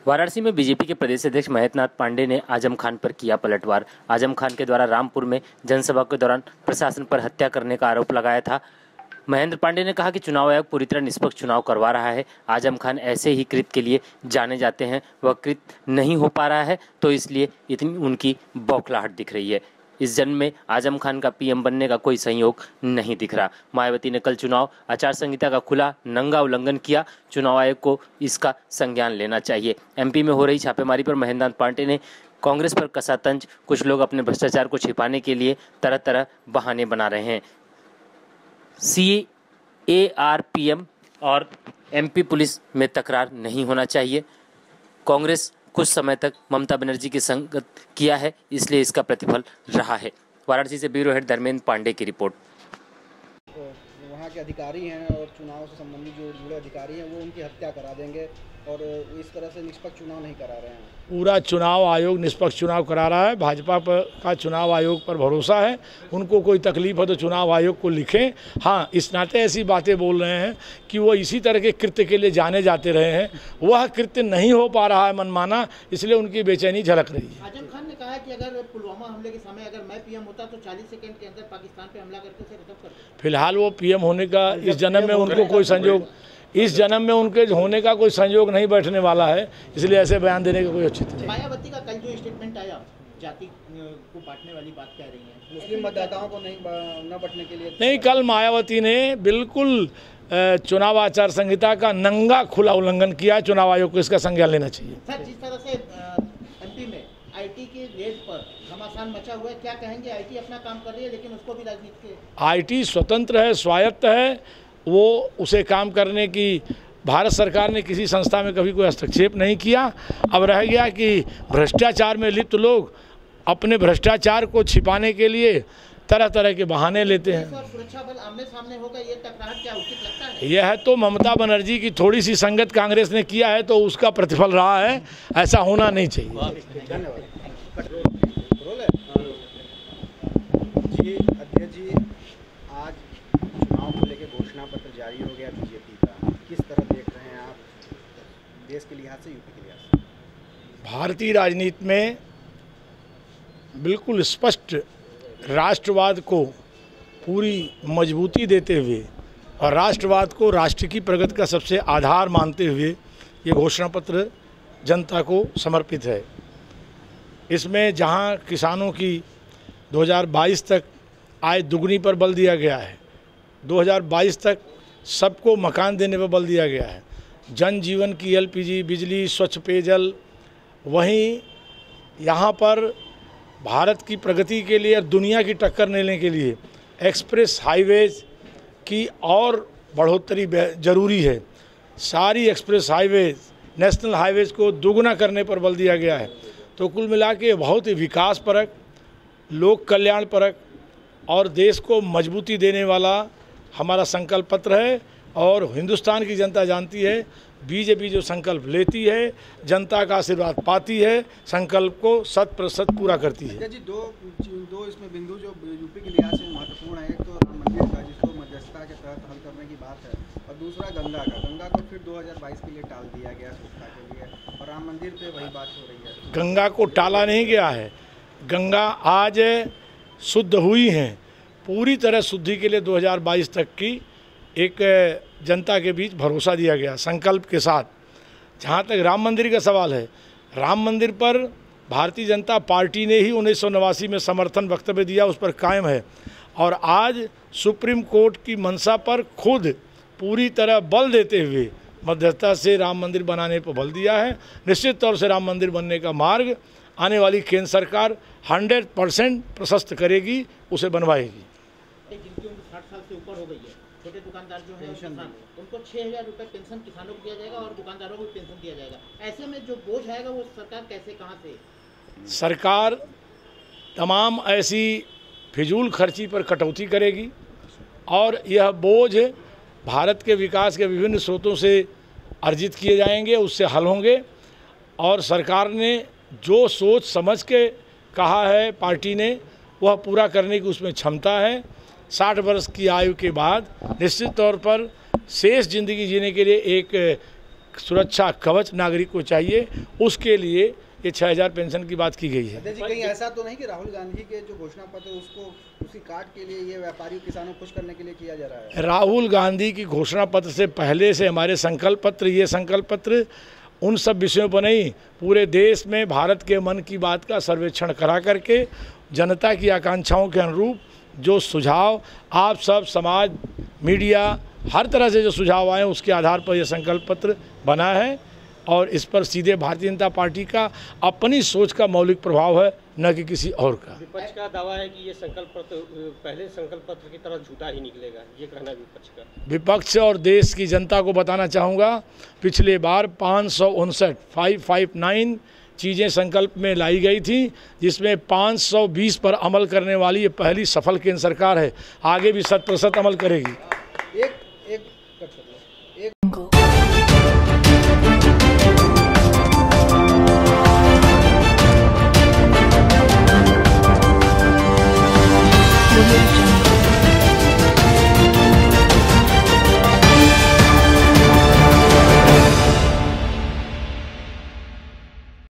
वाराणसी में बीजेपी के प्रदेश अध्यक्ष महेंद्रनाथ पांडे ने आजम खान पर किया पलटवार। आजम खान के द्वारा रामपुर में जनसभा के दौरान प्रशासन पर हत्या करने का आरोप लगाया था। महेंद्र पांडे ने कहा कि चुनाव आयोग पूरी तरह निष्पक्ष चुनाव करवा रहा है। आजम खान ऐसे ही कृत्य के लिए जाने जाते हैं, वह कृत्य नहीं हो पा रहा है तो इसलिए इतनी उनकी बौखलाहट दिख रही है। इस जन्म में आजम खान का पीएम बनने का कोई संयोग नहीं दिख रहा। मायावती ने कल चुनाव आचार संहिता का खुला नंगा उल्लंघन किया। चुनाव आयोग को इसका संज्ञान लेना चाहिए। एमपी में हो रही छापेमारी पर महेंद्रनाथ पांडे ने कांग्रेस पर कसा तंज। कुछ लोग अपने भ्रष्टाचार को छिपाने के लिए तरह तरह बहाने बना रहे हैं। CARPM और MP पुलिस में तकरार नहीं होना चाहिए। कांग्रेस कुछ समय तक ममता बनर्जी की संगत किया है, इसलिए इसका प्रतिफल रहा है। वाराणसी से ब्यूरो हेड धर्मेंद्र पांडे की रिपोर्ट। वहाँ के अधिकारी हैं और चुनाव से संबंधित जो जुड़े अधिकारी हैं वो उनकी हत्या करा देंगे और इस तरह से निष्पक्ष चुनाव नहीं करा रहे हैं। पूरा चुनाव आयोग निष्पक्ष चुनाव करा रहा है। भाजपा का चुनाव आयोग पर भरोसा है। उनको कोई तकलीफ हो तो चुनाव आयोग को लिखें। हाँ, इस नाते ऐसी बातें बोल रहे हैं कि वो इसी तरह के कृत्य के लिए जाने जाते रहे हैं। वह कृत्य नहीं हो पा रहा है मनमाना, इसलिए उनकी बेचैनी झलक रही है। आजम खान ने कहा है कि अगर पुलवामा हमले के समय अगर मैं पीएम होता तो 40 सेकंड के अंदर पाकिस्तान पे हमला करके उसे खत्म कर देता। फिलहाल वो पीएम होने का इस जन्म में उनको कोई संयोग, इस जन्म में उनके होने का कोई संयोग नहीं बैठने वाला है, इसलिए ऐसे बयान देने का कोई औचित्य नहीं। मायावती का कल जो स्टेटमेंट आया, जाति को बांटने वाली बात कह रही है, मुस्लिम मतदाताओं को न बंटने के लिए नहीं। कल मायावती ने बिल्कुल चुनाव आचार संहिता का नंगा खुला उल्लंघन किया। चुनाव आयोग को इसका संज्ञान लेना चाहिए। सर, जिस तरह से एमपी में IT के रेट पर घमासान मचा हुआ है, क्या कहेंगे? IT अपना काम कर रही है लेकिन उसको भी राजनीति के IT स्वतंत्र है, स्वायत्त है, वो उसे काम करने की भारत सरकार ने किसी संस्था में कभी कोई हस्तक्षेप नहीं किया। अब रह गया कि भ्रष्टाचार में लिप्त लोग अपने भ्रष्टाचार को छिपाने के लिए तरह तरह के बहाने लेते हैं। सुरक्षा बल आमने सामने होगा, ये टकराहट क्या उचित लगता है? यह तो ममता बनर्जी की थोड़ी सी संगत कांग्रेस ने किया है तो उसका प्रतिफल रहा है। ऐसा होना नहीं चाहिए। जी अध्यक्ष जी, आज चुनाव को लेकर घोषणा पत्र जारी हो गया बीजेपी का, किस तरह देख रहे हैं आप देश के लिहाज से, यूपी के लिहाज से? भारतीय राजनीति में बिल्कुल स्पष्ट राष्ट्रवाद को पूरी मजबूती देते हुए और राष्ट्रवाद को राष्ट्र की प्रगति का सबसे आधार मानते हुए ये घोषणा पत्र जनता को समर्पित है। इसमें जहां किसानों की 2022 तक आय दुगनी पर बल दिया गया है, 2022 तक सबको मकान देने पर बल दिया गया है, जन जीवन की LPG, बिजली, स्वच्छ पेयजल, वहीं यहाँ पर भारत की प्रगति के लिए और दुनिया की टक्कर लेने के लिए एक्सप्रेस हाईवेज की और बढ़ोतरी जरूरी है। सारी एक्सप्रेस हाईवेज, नेशनल हाईवेज को दोगुना करने पर बल दिया गया है। तो कुल मिला के बहुत ही विकास परक, लोक कल्याण परक और देश को मजबूती देने वाला हमारा संकल्प पत्र है। और हिंदुस्तान की जनता जानती है, बीजेपी जो संकल्प लेती है जनता का आशीर्वाद पाती है, संकल्प को 100% पूरा करती है। जी, दो इसमें बिंदु जो यूपी के लिहाज से महत्वपूर्ण है। एक तो राम मंदिर का, जिसको मध्यस्थता के तहत हल करने की बात है, और दूसरा गंगा को फिर 2022 के लिए टाल दिया गया सुरक्षा के लिए, और राम मंदिर पे वही बात हो रही है। गंगा को टाला नहीं गया है। गंगा आज शुद्ध हुई हैं। पूरी तरह शुद्धि के लिए 2022 तक की एक जनता के बीच भरोसा दिया गया संकल्प के साथ। जहाँ तक राम मंदिर का सवाल है, राम मंदिर पर भारतीय जनता पार्टी ने ही 1989 में समर्थन वक्तव्य दिया, उस पर कायम है। और आज सुप्रीम कोर्ट की मंशा पर खुद पूरी तरह बल देते हुए मध्यस्थता से राम मंदिर बनाने पर बल दिया है। निश्चित तौर से राम मंदिर बनने का मार्ग आने वाली केंद्र सरकार 100% प्रशस्त करेगी, उसे बनवाएगी। जिनकी उम्र 60 साल से ऊपर हो गई है, छोटे दुकानदार जो है किसान, उनको 6000 रुपये पेंशन किसानों को दिया जाएगा और दुकानदारों को पेंशन दिया जाएगा। ऐसे में जो बोझ आएगा वो सरकार कैसे, कहाँ से? सरकार तमाम ऐसी फिजूल खर्ची पर कटौती करेगी और यह बोझ भारत के विकास के विभिन्न स्रोतों से अर्जित किए जाएंगे, उससे हल होंगे। और सरकार ने जो सोच समझ के कहा है पार्टी ने, वह पूरा करने की उसमें क्षमता है। 60 वर्ष की आयु के बाद निश्चित तौर पर शेष जिंदगी जीने के लिए एक सुरक्षा कवच नागरिक को चाहिए, उसके लिए ये 6,000 पेंशन की बात की गई है। अध्यक्ष जी, कहीं ऐसा तो नहीं कि राहुल गांधी के जो घोषणा पत्र उसको उसी काट के लिए ये व्यापारी किसानों को खुश करने के लिए किया जा रहा है? राहुल गांधी की घोषणा पत्र से पहले से हमारे संकल्प पत्र, ये संकल्प पत्र उन सब विषयों पर नहीं, पूरे देश में भारत के मन की बात का सर्वेक्षण करा करके जनता की आकांक्षाओं के अनुरूप जो सुझाव आप सब, समाज, मीडिया, हर तरह से जो सुझाव आए उसके आधार पर यह संकल्प पत्र बना है और इस पर सीधे भारतीय जनता पार्टी का अपनी सोच का मौलिक प्रभाव है, न कि किसी और का। विपक्ष का दावा है कि ये संकल्प पत्र पहले संकल्प पत्र की तरह झूठा ही निकलेगा, ये कहना विपक्ष का। विपक्ष और देश की जनता को बताना चाहूँगा, पिछले बार 559 चीज़ें संकल्प में लाई गई थी, जिसमें 520 पर अमल करने वाली ये पहली सफल केंद्र सरकार है। आगे भी 100% अमल करेगी। एक